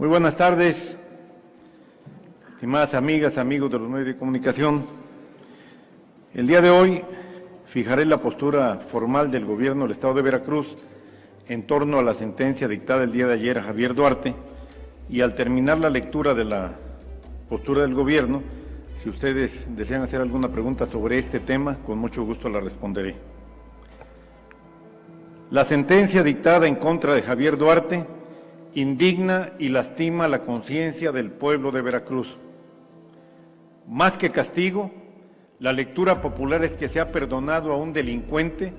Muy buenas tardes, estimadas amigas, amigos de los medios de comunicación. El día de hoy fijaré la postura formal del Gobierno del Estado de Veracruz en torno a la sentencia dictada el día de ayer a Javier Duarte, y al terminar la lectura de la postura del Gobierno, si ustedes desean hacer alguna pregunta sobre este tema, con mucho gusto la responderé. La sentencia dictada en contra de Javier Duarte indigna y lastima la conciencia del pueblo de Veracruz. Más que castigo, la lectura popular es que se ha perdonado a un delincuente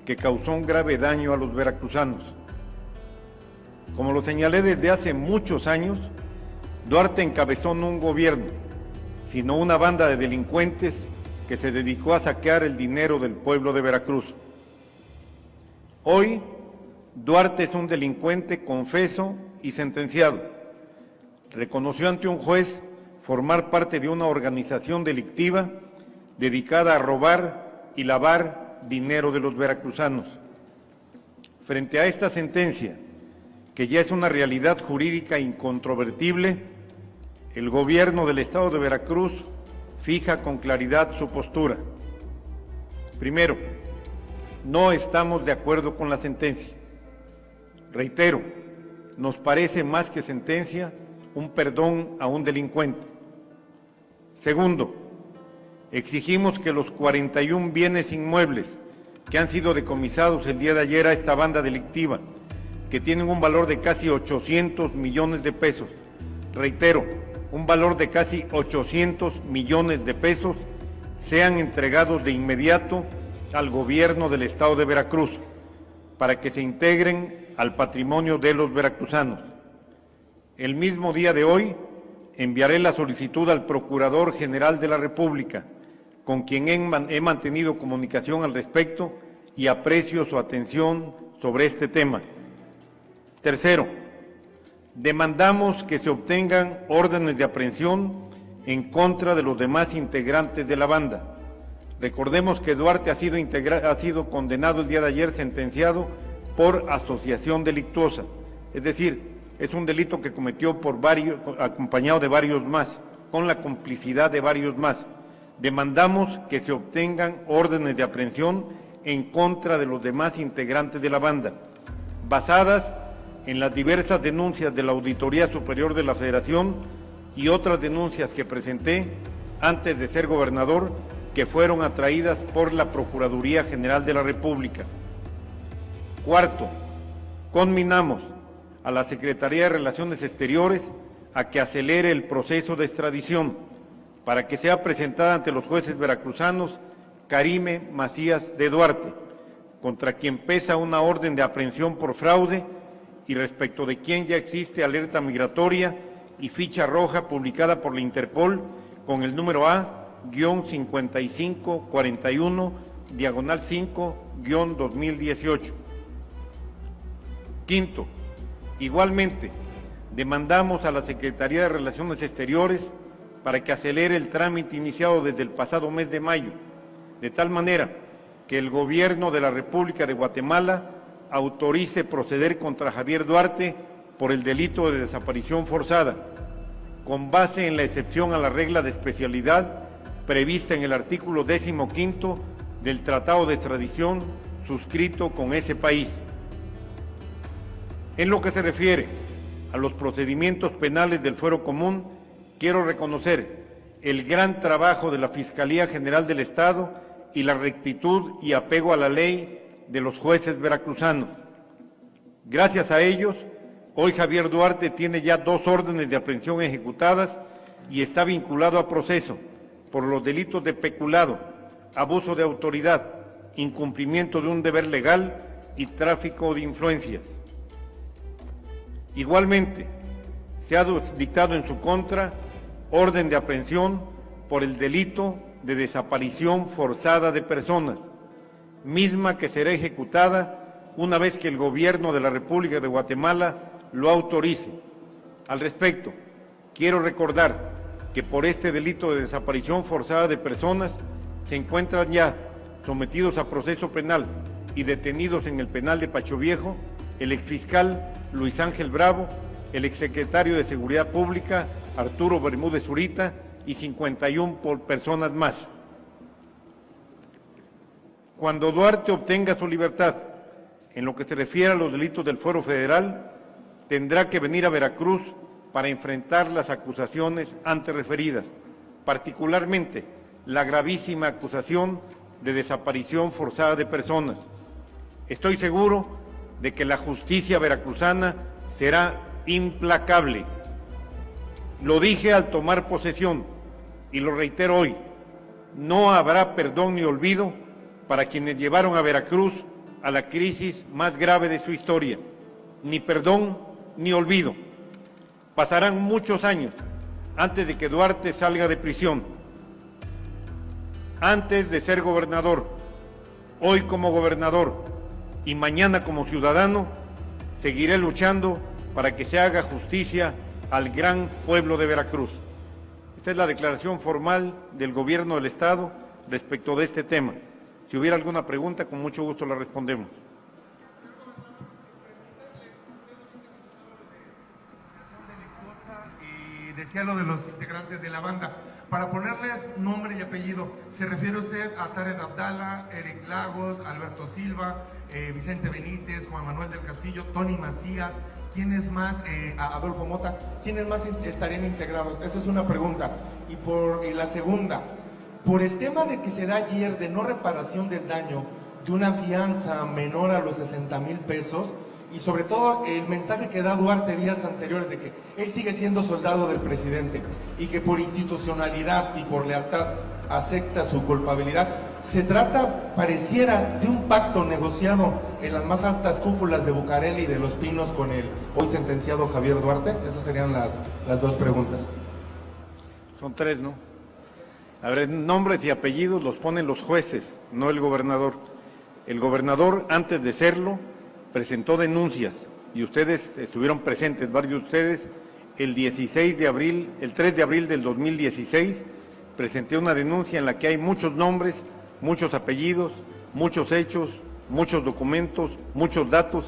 que causó un grave daño a los veracruzanos. Como lo señalé desde hace muchos años, Duarte encabezó no un gobierno, sino una banda de delincuentes que se dedicó a saquear el dinero del pueblo de Veracruz. Hoy, Duarte es un delincuente confeso y sentenciado. Reconoció ante un juez formar parte de una organización delictiva dedicada a robar y lavar dinero de los veracruzanos. Frente a esta sentencia, que ya es una realidad jurídica incontrovertible, el Gobierno del Estado de Veracruz fija con claridad su postura. Primero, no estamos de acuerdo con la sentencia. Reitero, nos parece más que sentencia un perdón a un delincuente. Segundo, exigimos que los 41 bienes inmuebles que han sido decomisados el día de ayer a esta banda delictiva, que tienen un valor de casi 800 millones de pesos, reitero, un valor de casi 800 millones de pesos, sean entregados de inmediato al Gobierno del Estado de Veracruz, para que se integren al patrimonio de los veracruzanos. El mismo día de hoy enviaré la solicitud al Procurador General de la República, con quien he mantenido comunicación al respecto y aprecio su atención sobre este tema. Tercero, demandamos que se obtengan órdenes de aprehensión en contra de los demás integrantes de la banda. Recordemos que Duarte ha sido condenado el día de ayer, sentenciado por asociación delictuosa, es decir, es un delito que cometió acompañado de varios más, con la complicidad de varios más. Demandamos que se obtengan órdenes de aprehensión en contra de los demás integrantes de la banda, basadas en las diversas denuncias de la Auditoría Superior de la Federación y otras denuncias que presenté antes de ser gobernador, que fueron atraídas por la Procuraduría General de la República. Cuarto, conminamos a la Secretaría de Relaciones Exteriores a que acelere el proceso de extradición para que sea presentada ante los jueces veracruzanos Karime Macías de Duarte, contra quien pesa una orden de aprehensión por fraude y respecto de quien ya existe alerta migratoria y ficha roja publicada por la Interpol con el número A-5541-5-2018. Quinto, igualmente, demandamos a la Secretaría de Relaciones Exteriores para que acelere el trámite iniciado desde el pasado mes de mayo, de tal manera que el Gobierno de la República de Guatemala autorice proceder contra Javier Duarte por el delito de desaparición forzada, con base en la excepción a la regla de especialidad prevista en el artículo 15 del Tratado de Extradición suscrito con ese país. En lo que se refiere a los procedimientos penales del Fuero Común, quiero reconocer el gran trabajo de la Fiscalía General del Estado y la rectitud y apego a la ley de los jueces veracruzanos. Gracias a ellos, hoy Javier Duarte tiene ya 2 órdenes de aprehensión ejecutadas y está vinculado a proceso por los delitos de peculado, abuso de autoridad, incumplimiento de un deber legal y tráfico de influencias. Igualmente, se ha dictado en su contra orden de aprehensión por el delito de desaparición forzada de personas, misma que será ejecutada una vez que el Gobierno de la República de Guatemala lo autorice. Al respecto, quiero recordar que por este delito de desaparición forzada de personas se encuentran ya sometidos a proceso penal y detenidos en el penal de Pacho Viejo el exfiscal Luis Ángel Bravo, el exsecretario de Seguridad Pública, Arturo Bermúdez Zurita, y 51 personas más. Cuando Duarte obtenga su libertad, en lo que se refiere a los delitos del Fuero Federal, tendrá que venir a Veracruz para enfrentar las acusaciones antes referidas, particularmente la gravísima acusación de desaparición forzada de personas. Estoy seguro de que la justicia veracruzana será implacable. Lo dije al tomar posesión y lo reitero hoy: no habrá perdón ni olvido para quienes llevaron a Veracruz a la crisis más grave de su historia. Ni perdón ni olvido. Pasarán muchos años antes de que Duarte salga de prisión. Antes de ser gobernador, hoy como gobernador y mañana como ciudadano, seguiré luchando para que se haga justicia al gran pueblo de Veracruz. Esta es la declaración formal del Gobierno del Estado respecto de este tema. Si hubiera alguna pregunta, con mucho gusto la respondemos. Y decía lo de los integrantes de la banda. Para ponerles nombre y apellido, ¿se refiere usted a Tarek Abdala, Eric Lagos, Alberto Silva, Vicente Benítez, Juan Manuel del Castillo, Tony Macías? ¿Quiénes más? Adolfo Mota. ¿Quiénes más estarían integrados? Esa es una pregunta. Y la segunda, por el tema de que se da ayer de no reparación del daño, de una fianza menor a los 60,000 pesos, y sobre todo el mensaje que da Duarte días anteriores de que él sigue siendo soldado del presidente y que por institucionalidad y por lealtad acepta su culpabilidad, se trata, pareciera, de un pacto negociado en las más altas cúpulas de Bucareli y de Los Pinos con el hoy sentenciado Javier Duarte. Esas serían las dos preguntas. Son tres, ¿no? A ver, nombres y apellidos los ponen los jueces, no el gobernador. El gobernador, antes de serlo, presentó denuncias, y ustedes estuvieron presentes, varios de ustedes, el 3 de abril del 2016, presenté una denuncia en la que hay muchos nombres, muchos apellidos, muchos hechos, muchos documentos, muchos datos,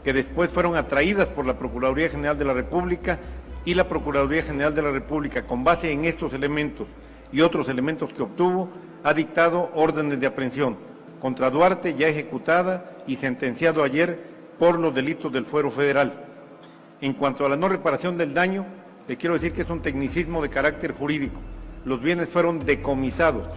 que después fueron atraídas por la Procuraduría General de la República, y la Procuraduría General de la República, con base en estos elementos y otros elementos que obtuvo, ha dictado órdenes de aprehensión contra Duarte, ya ejecutada y sentenciado ayer por los delitos del Fuero Federal. En cuanto a la no reparación del daño, le quiero decir que es un tecnicismo de carácter jurídico. Los bienes fueron decomisados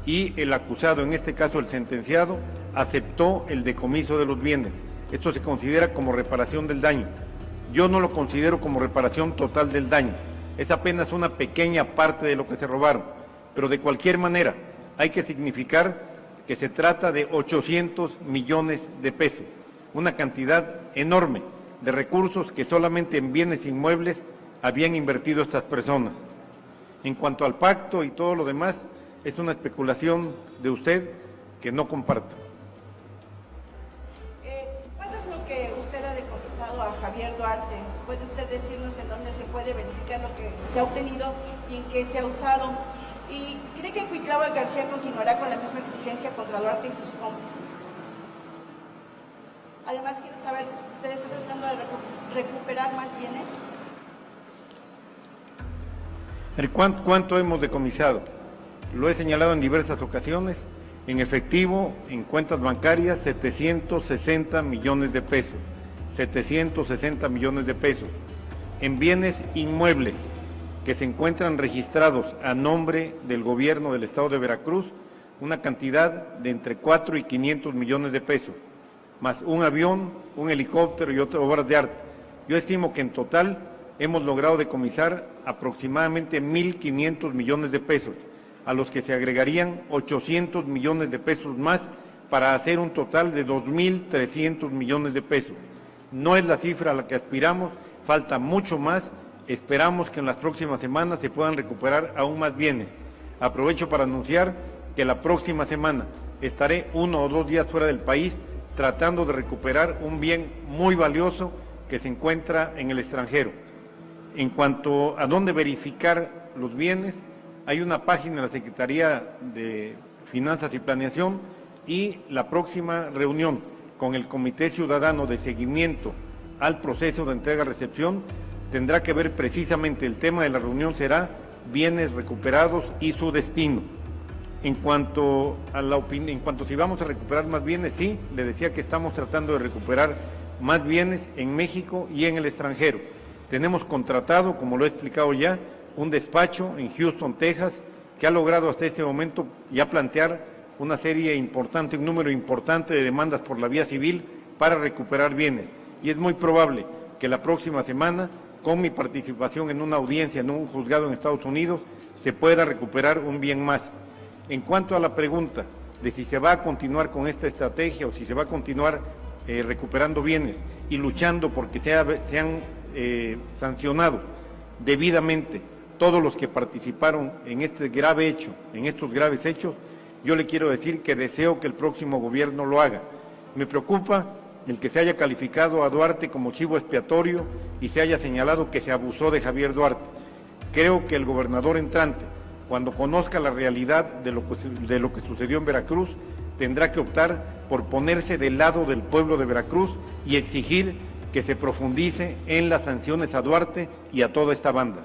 y el acusado, en este caso el sentenciado, aceptó el decomiso de los bienes. Esto se considera como reparación del daño. Yo no lo considero como reparación total del daño. Es apenas una pequeña parte de lo que se robaron. Pero de cualquier manera, hay que significar que se trata de 800 millones de pesos, una cantidad enorme de recursos que solamente en bienes inmuebles habían invertido estas personas. En cuanto al pacto y todo lo demás, es una especulación de usted que no comparto. ¿Cuánto es lo que usted ha decomisado a Javier Duarte? ¿Puede usted decirnos en dónde se puede verificar lo que se ha obtenido y en qué se ha usado? ¿Y cree que Cuitláhuac García continuará con la misma exigencia contra Duarte y sus cómplices? Además, quiero saber, ¿ustedes están tratando de recuperar más bienes? ¿Cuánto hemos decomisado? Lo he señalado en diversas ocasiones. En efectivo, en cuentas bancarias, 760 millones de pesos. 760 millones de pesos. En bienes inmuebles que se encuentran registrados a nombre del gobierno del Estado de Veracruz, una cantidad de entre 4 y 500 millones de pesos, más un avión, un helicóptero y otras obras de arte. Yo estimo que en total hemos logrado decomisar aproximadamente 1.500 millones de pesos, a los que se agregarían 800 millones de pesos más para hacer un total de 2.300 millones de pesos. No es la cifra a la que aspiramos, falta mucho más. Esperamos que en las próximas semanas se puedan recuperar aún más bienes. Aprovecho para anunciar que la próxima semana estaré 1 o 2 días fuera del país tratando de recuperar un bien muy valioso que se encuentra en el extranjero. En cuanto a dónde verificar los bienes, hay una página en la Secretaría de Finanzas y Planeación, y la próxima reunión con el Comité Ciudadano de Seguimiento al proceso de entrega-recepción tendrá que ver precisamente, el tema de la reunión será bienes recuperados y su destino. En cuanto si vamos a recuperar más bienes, sí, le decía que estamos tratando de recuperar más bienes en México y en el extranjero. Tenemos contratado, como lo he explicado ya, un despacho en Houston, Texas, que ha logrado hasta este momento ya plantear una serie importante, un número importante de demandas por la vía civil para recuperar bienes. Y es muy probable que la próxima semana, con mi participación en una audiencia en un juzgado en Estados Unidos, se pueda recuperar un bien más. En cuanto a la pregunta de si se va a continuar con esta estrategia o si se va a continuar recuperando bienes y luchando porque sean sancionados debidamente todos los que participaron en este grave hecho, en estos graves hechos, yo le quiero decir que deseo que el próximo gobierno lo haga. Me preocupa el que se haya calificado a Duarte como chivo expiatorio y se haya señalado que se abusó de Javier Duarte. Creo que el gobernador entrante, cuando conozca la realidad de lo que sucedió en Veracruz, tendrá que optar por ponerse del lado del pueblo de Veracruz y exigir que se profundice en las sanciones a Duarte y a toda esta banda.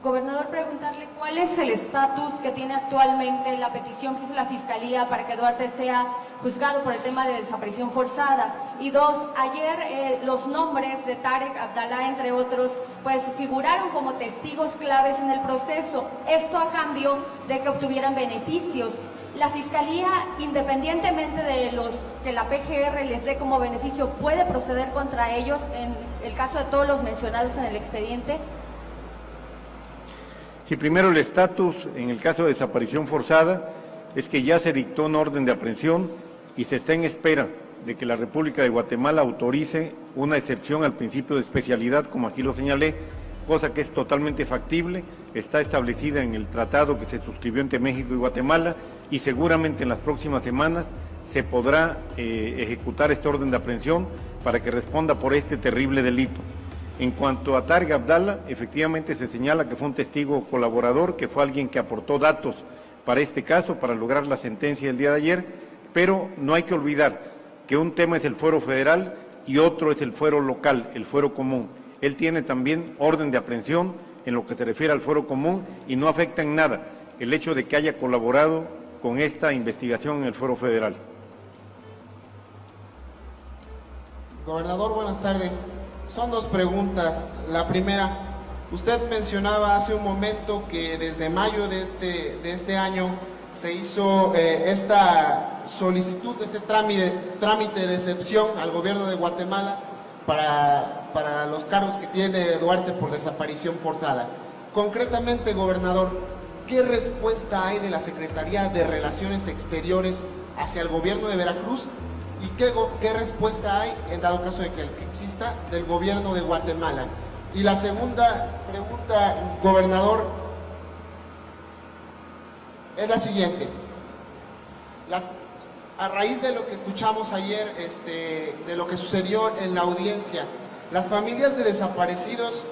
Gobernador, preguntarle cuál es el estatus que tiene actualmente la petición que hizo la Fiscalía para que Duarte sea juzgado por el tema de desaparición forzada. Y dos, ayer los nombres de Tarek Abdalá, entre otros, pues figuraron como testigos claves en el proceso. Esto a cambio de que obtuvieran beneficios. La Fiscalía, independientemente de los que la PGR les dé como beneficio, ¿puede proceder contra ellos en el caso de todos los mencionados en el expediente? Sí, primero el estatus en el caso de desaparición forzada es que ya se dictó una orden de aprehensión y se está en espera de que la República de Guatemala autorice una excepción al principio de especialidad, como aquí lo señalé, cosa que es totalmente factible, está establecida en el tratado que se suscribió entre México y Guatemala y seguramente en las próximas semanas se podrá ejecutar esta orden de aprehensión para que responda por este terrible delito. En cuanto a Tarek Abdalá, efectivamente se señala que fue un testigo colaborador, que fue alguien que aportó datos para este caso, para lograr la sentencia del día de ayer, pero no hay que olvidar que un tema es el fuero federal y otro es el fuero local, el fuero común. Él tiene también orden de aprehensión en lo que se refiere al fuero común y no afecta en nada el hecho de que haya colaborado con esta investigación en el fuero federal. Gobernador, buenas tardes. Son dos preguntas. La primera, usted mencionaba hace un momento que desde mayo de este año se hizo esta solicitud, este trámite de excepción al gobierno de Guatemala para los cargos que tiene Duarte por desaparición forzada. Concretamente, gobernador, ¿qué respuesta hay de la Secretaría de Relaciones Exteriores hacia el gobierno de Veracruz? ¿Y qué respuesta hay, en dado caso de que exista, del gobierno de Guatemala? Y la segunda pregunta, gobernador, es la siguiente. A raíz de lo que escuchamos ayer, de lo que sucedió en la audiencia, las familias de desaparecidos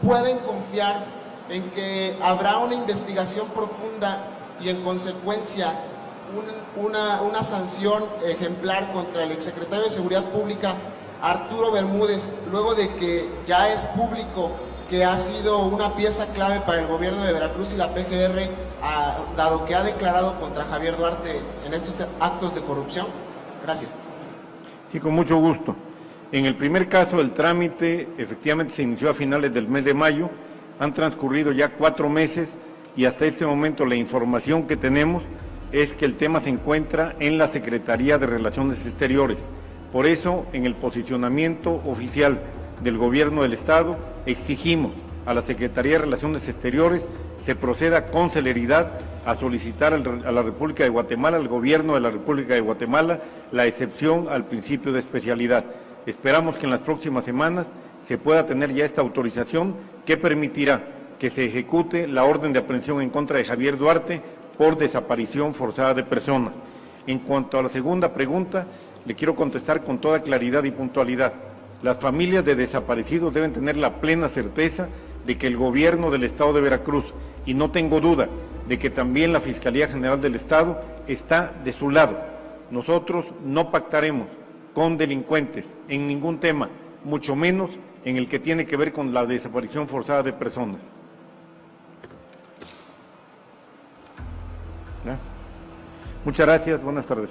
pueden confiar en que habrá una investigación profunda y en consecuencia una sanción ejemplar contra el exsecretario de Seguridad Pública, Arturo Bermúdez, luego de que ya es público que ha sido una pieza clave para el gobierno de Veracruz y la PGR, dado que ha declarado contra Javier Duarte en estos actos de corrupción? Gracias. Sí, con mucho gusto. En el primer caso, el trámite efectivamente se inició a finales del mes de mayo, han transcurrido ya 4 meses y hasta este momento la información que tenemos es que el tema se encuentra en la Secretaría de Relaciones Exteriores. Por eso, en el posicionamiento oficial del Gobierno del Estado, exigimos a la Secretaría de Relaciones Exteriores se proceda con celeridad a solicitar a la República de Guatemala, al Gobierno de la República de Guatemala, la excepción al principio de especialidad. Esperamos que en las próximas semanas se pueda tener ya esta autorización que permitirá que se ejecute la orden de aprehensión en contra de Javier Duarte por desaparición forzada de personas. En cuanto a la segunda pregunta, le quiero contestar con toda claridad y puntualidad. Las familias de desaparecidos deben tener la plena certeza de que el gobierno del Estado de Veracruz, y no tengo duda de que también la Fiscalía General del Estado, está de su lado. Nosotros no pactaremos con delincuentes en ningún tema, mucho menos en el que tiene que ver con la desaparición forzada de personas. ¿Ya? Muchas gracias, buenas tardes.